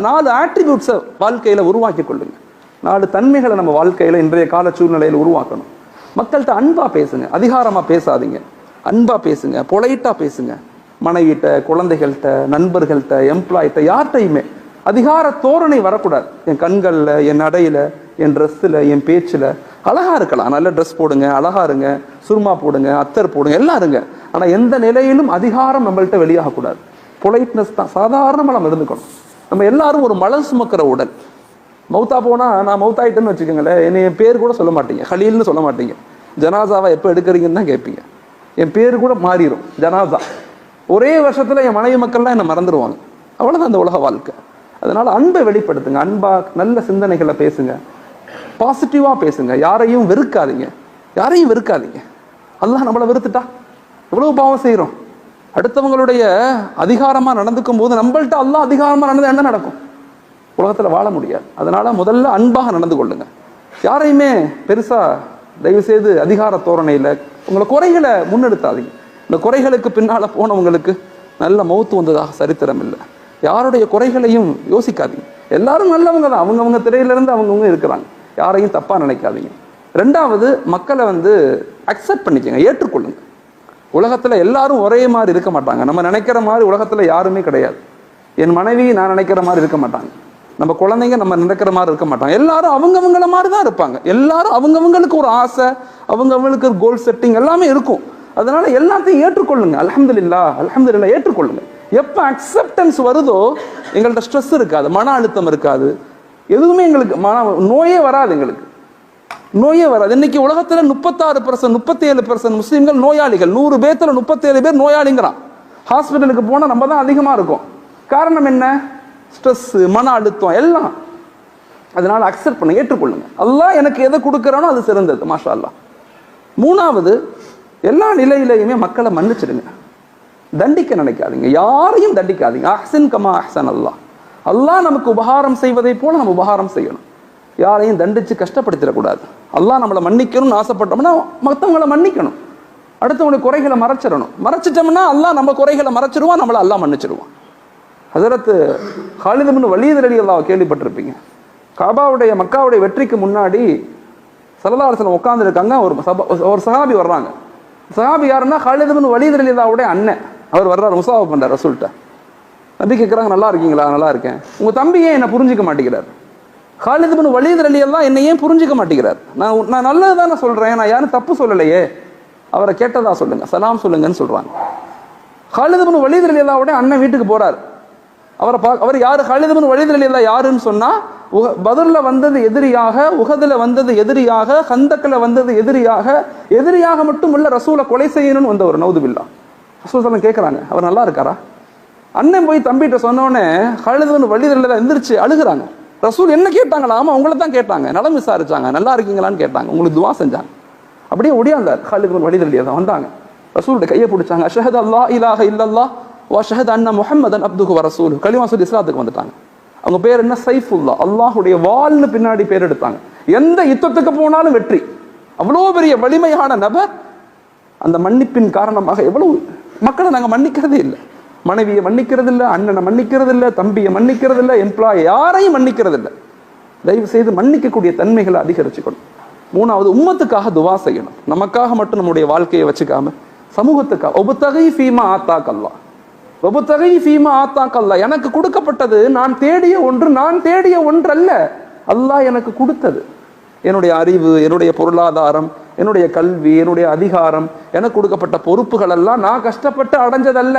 நாலு ஆட்ரிபியூட்ஸை வாழ்க்கையில் உருவாக்கி கொள்ளுங்க. 4 தன்மைகளை நம்ம வாழ்க்கையில் இன்றைய கால சூழ்நிலையில் உருவாக்கணும். மக்கள்கிட்ட அன்பா பேசுங்க, அதிகாரமாக பேசாதீங்க, அன்பா பேசுங்க, பொலைட்டாக பேசுங்க. மனைவிட்ட, குழந்தைகள்கிட்ட, நண்பர்கள்ட்ட, எம்ப்ளாய்கிட்ட, யார்கிட்டையுமே அதிகார தோரணை வரக்கூடாது. என் கண்களில், என் நடையில், என் ட்ரெஸ்ஸில், என் பேச்சில் அழகா இருக்கலாம். நல்ல ட்ரெஸ் போடுங்க, அழகா இருங்க, சுருமா போடுங்க, அத்தர் போடுங்க, எல்லாம் இருங்க. ஆனால் எந்த நிலையிலும் அதிகாரம் நம்மள்கிட்ட வெளியாகக்கூடாது. பொலைட்னஸ் தான், சாதாரணமாக நம்ம இருந்துக்கணும். நம்ம எல்லாரும் ஒரு மலம் சுமக்கிற உடல். மௌத்தா போனால் நான் மௌத்தாயிட்டேன்னு வச்சுக்கோங்களேன், என்னை என் பேர் கூட சொல்ல மாட்டீங்க, ஹலீல்னு சொல்ல மாட்டீங்க. ஜனாசாவை எப்போ எடுக்கிறீங்கன்னு தான் கேட்பீங்க. என் பேர் கூட மாறிடும், ஜனாசா. ஒரே வருஷத்தில் என் மனைவி மக்கள்லாம் என்னை மறந்துடுவாங்க. அவ்வளோதான் அந்த உலக வாழ்க்கை. அதனால் அன்பை வெளிப்படுத்துங்க, அன்பா நல்ல சிந்தனைகளை பேசுங்க, பாசிட்டிவாக பேசுங்க. யாரையும் வெறுக்காதீங்க, யாரையும் வெறுக்காதீங்க. அல்லாஹ் நம்மளை வெறுத்துட்டா எவ்வளவு பாவம் செய்கிறோம். அடுத்தவங்களுடைய அதிகாரமாக நடந்துக்கும் போது நம்மள்ட்ட அல்லாஹ் அதிகாரமாக நடந்து என்ன நடக்கும்? உலகத்தில் வாழ முடியாது. அதனால் முதல்ல அன்பாக நடந்து கொள்ளுங்க. யாரையுமே பெருசாக தயவுசெய்து அதிகார தோரணையில் உங்களை குறைகளை முன்னெடுத்தாதீங்க. இந்த குறைகளுக்கு பின்னால் போனவங்களுக்கு நல்ல மௌத்து வந்ததாக சரித்திரம் இல்லை. யாருடைய குறைகளையும் யோசிக்காதீங்க. எல்லாரும் நல்லவங்க தான், அவங்கவுங்க திரையிலேருந்து அவங்கவுங்க இருக்கிறாங்க. யாரையும் தப்பாக நினைக்காதீங்க. 2வது, மக்களை அக்செப்ட் பண்ணிக்கங்க, ஏற்றுக்கொள்ளுங்க. உலகத்தில் எல்லாரும் ஒரே மாதிரி இருக்க மாட்டாங்க. நம்ம நினைக்கிற மாதிரி உலகத்தில் யாருமே கிடையாது. என் மனைவி நான் நினைக்கிற மாதிரி இருக்க மாட்டாங்க, நம்ம குழந்தைங்க நம்ம நினைக்கிற மாதிரி இருக்க மாட்டாங்க. எல்லாரும் அவங்கவுங்கள மாதிரி தான் இருப்பாங்க. எல்லாரும் அவங்கவுங்களுக்கு ஒரு ஆசை, அவங்கவுங்களுக்கு ஒரு கோல் செட்டிங் எல்லாமே இருக்கும். அதனால எல்லாத்தையும் ஏற்றுக்கொள்ளுங்க. அல்ஹம்துலில்லாஹ், அல்ஹம்துலில்லாஹ் ஏற்றுக்கொள்ளுங்க. எப்போ அக்செப்டன்ஸ் வருதோ எங்கள்கிட்ட ஸ்ட்ரெஸ் இருக்காது, மன அழுத்தம் இருக்காது, எதுவுமே எங்களுக்கு நோயே வராது. எங்களுக்கு நோயே வராது. இன்னைக்கு உலகத்தில் 36%, 37% முஸ்லீம்கள் நோயாளிகள். 100 பேர்த்துல 37 பேர் நோயாளிங்கிறான். ஹாஸ்பிட்டலுக்கு போனால் நம்ம தான் அதிகமாக இருக்கும். காரணம் என்ன? ஸ்ட்ரெஸ், மன அழுத்தம் எல்லாம். அதனால அக்செப்ட் பண்ண, ஏற்றுக்கொள்ளுங்க. அல்லாஹ் எனக்கு எதை கொடுக்குறானோ அது சிறந்தது, மாஷா அல்லாஹ். 3வது, எல்லா நிலையிலையுமே மக்களை மன்னிச்சிடுங்க, தண்டிக்க நினைக்காதீங்க, யாரையும் தண்டிக்காதீங்க. அஹ்சன் கமா அஹ்சன் அல்லாஹ். அல்லாஹ் நமக்கு உபகாரம் செய்வதை போல நம்ம உபகாரம் செய்யணும். யாரையும் தண்டிச்சு கஷ்டப்படுத்திடக்கூடாது. அல்லாஹ் நம்மளை மன்னிக்கணும்னு ஆசைப்பட்டோம்னா மற்றவங்களை மன்னிக்கணும். அடுத்தவங்களுடைய குறைகளை மறைச்சிட்டோம்னா அல்லாஹ் நம்ம குறைகளை மறைச்சிடுவான், நம்மளை அல்லாஹ் மன்னிச்சிடுவான். ஹஸரத் காலித் இப்னு வலீத் ரலியல்லாஹு கேள்விப்பட்டிருப்பீங்க. காபாவுடைய மக்காவுடைய வெற்றிக்கு முன்னாடி ஸல்லல்லாஹு அலைஹி வஸல்லம் உட்கார்ந்து இருக்காங்க. ஒரு சஹாபி வர்றாங்க. சஹாபி யாருன்னா காலித் இப்னு வலீத் ரலியல்லாஹுடைய அண்ணன். அவர் வர்றார், முசாஃபா பண்றார் ரசூல்கிட்ட. நபி கேட்குறாங்க, நல்லா இருக்கீங்களா? நல்லா இருக்கேன். உங்கள் தம்பி ஏன் என்னை புரிஞ்சிக்க மாட்டேங்கிறார்? காலித் இப்னு வலீத் ரலியல்லாஹு என்னை ஏன் புரிஞ்சிக்க மாட்டேங்கிறார்? நான் நல்லது தானே சொல்கிறேன், நான் யாரும் தப்பு சொல்லலையே. அவரை கேட்டதா சொல்லுங்க, சலாம் சொல்லுங்கன்னு சொல்கிறாங்க. காலித் இப்னு வலீத் ரலியல்லாஹுடைய அண்ணன் வீட்டுக்கு போகிறார். அவர் யாரு? காலித் இப்னு வலீத் ரலியல்லாஹு யாருன்னு சொன்னால், பத்ர்ல வந்தது எதிரியாக, உஹதுல வந்தது எதிரியாக, கந்தக்ல வந்தது எதிரியாக மட்டும் இல்ல, ரசூலை கொலை செய்யணும்னு வந்த ஒரு நௌதுபில்லா. ரசூல் ஸல்லல்லாஹு கேட்குறாங்க, அவர் நல்லா இருக்காரா? அண்ணன் போய் தம்பிகிட்ட சொன்னோடனே காலித் இப்னு வலீத் ரலியல்லாஹு எந்திரிச்சு அழுகுறாங்க. ரசூல் என்ன கேட்டாங்களா? ஆமா, உங்களை தான் கேட்டாங்க, நலம் விசாரிச்சாங்க, நல்லா இருக்கீங்களான்னு கேட்டாங்க, உங்களுக்கு துவா செஞ்சாங்க. அப்படியே ஒடியாந்தார் காலித் இப்னு வலீத் ரலியல்லாஹு வந்தாங்க, ரசூலுடைய கையை பிடிச்சாங்க. அஷ்ஹது அல்லா இலாஹ இல்லல்லாஹ் வ அஷ்ஹது அன்ன முஹம்மதன் அப்துஹு வ ரசூலுஹு. கலிமா சொல்லி இஸ்லாத்துக்கு வந்துட்டாங்க. அவங்க பேர் என்ன? சைஃபுல்லா, அல்லாஹுடைய வால்னு பின்னாடி பேர் எடுத்தாங்க. எந்த யுத்தத்துக்கு போனாலும் வெற்றி. அவ்வளோ பெரிய வலிமையான நபர். அந்த மன்னிப்பின் காரணமாக எவ்வளவு மக்களை நாங்கள் மன்னிக்கிறதே இல்லை. மனைவியை மன்னிக்கிறது இல்லை, அண்ணனை மன்னிக்கிறது இல்லை, தம்பியை மன்னிக்கிறது இல்லை, எம்ப்ளாய் யாரையும் மன்னிக்கிறது இல்லை. தயவு செய்து மன்னிக்கக்கூடிய தன்மைகளை அதிகரிச்சுக்கணும். 3வது, உம்மத்துக்காக துவா செய்யணும். நமக்காக மட்டும் நம்முடைய வாழ்க்கையை வச்சுக்காம சமூகத்துக்காக. ஒபுத்தகை ஃபீமா ஆத்தாக் அல்லாஹ், ஒபுத்தகை ஃபீமா ஆத்தாக் அல்லாஹ். எனக்கு கொடுக்கப்பட்டது நான் தேடிய ஒன்று அல்ல, அல்லாஹ் எனக்கு கொடுத்தது. என்னுடைய அறிவு, என்னுடைய பொருளாதாரம், என்னுடைய கல்வி, என்னுடைய அதிகாரம், எனக்கு கொடுக்கப்பட்ட பொறுப்புகள் எல்லாம் நான் கஷ்டப்பட்டு அடைஞ்சதல்ல,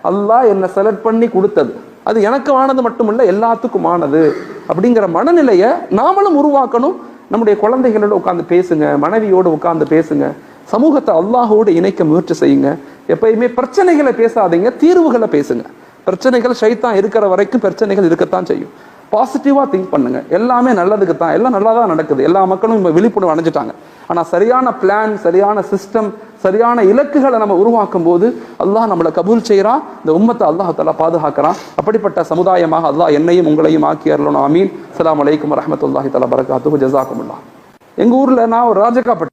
அல்லாஹ் என்னை செலக்ட் பண்ணி கொடுத்தது. அது எனக்கு ஆனது மட்டுமல்ல, எல்லாத்துக்கும் ஆனது. அப்படிங்கிற மனநிலையை நாமளும் உருவாக்கணும். நம்முடைய குழந்தைகளோடு உட்காந்து பேசுங்க, மனைவியோடு உட்காந்து பேசுங்க, சமூகத்தை அல்லாஹோடு இணைக்க முயற்சி செய்யுங்க. எப்பயுமே பிரச்சனைகளை பேசாதீங்க, தீர்வுகளை பேசுங்க. பிரச்சனைகள் ஷைத்தான் இருக்கிற வரைக்கும் பிரச்சனைகள் இருக்கத்தான் செய்யும். பாசிட்டிவாக திங்க் பண்ணுங்க. எல்லாமே நல்லதுக்கு தான், எல்லாம் நல்லா தான் நடக்குது. எல்லா மக்களும் இப்போ விழிப்புணர்வு அடைஞ்சிட்டாங்க. ஆனால் சரியான பிளான், சரியான சிஸ்டம், சரியான இலக்குகளை நம்ம உருவாக்கும் போது அல்லாஹ் நம்மளை கபூல் செய்கிறான். இந்த உம்மத்தை அல்லாஹ் தஆலா பாதுகாக்கிறான். அப்படிப்பட்ட சமுதாயமாக அல்லாஹ் என்னையும் உங்களையும் ஆக்கி அருளணும். ஆமீன். அஸ்ஸலாமு அலைக்கும் வரஹ்மத்துல்லாஹி தஆலா பரகாத்துஹு. ஜஸாக்குமுல்லாஹ். எங்கள் ஊரில் நான் ஒரு ராஜகாப்பட்டி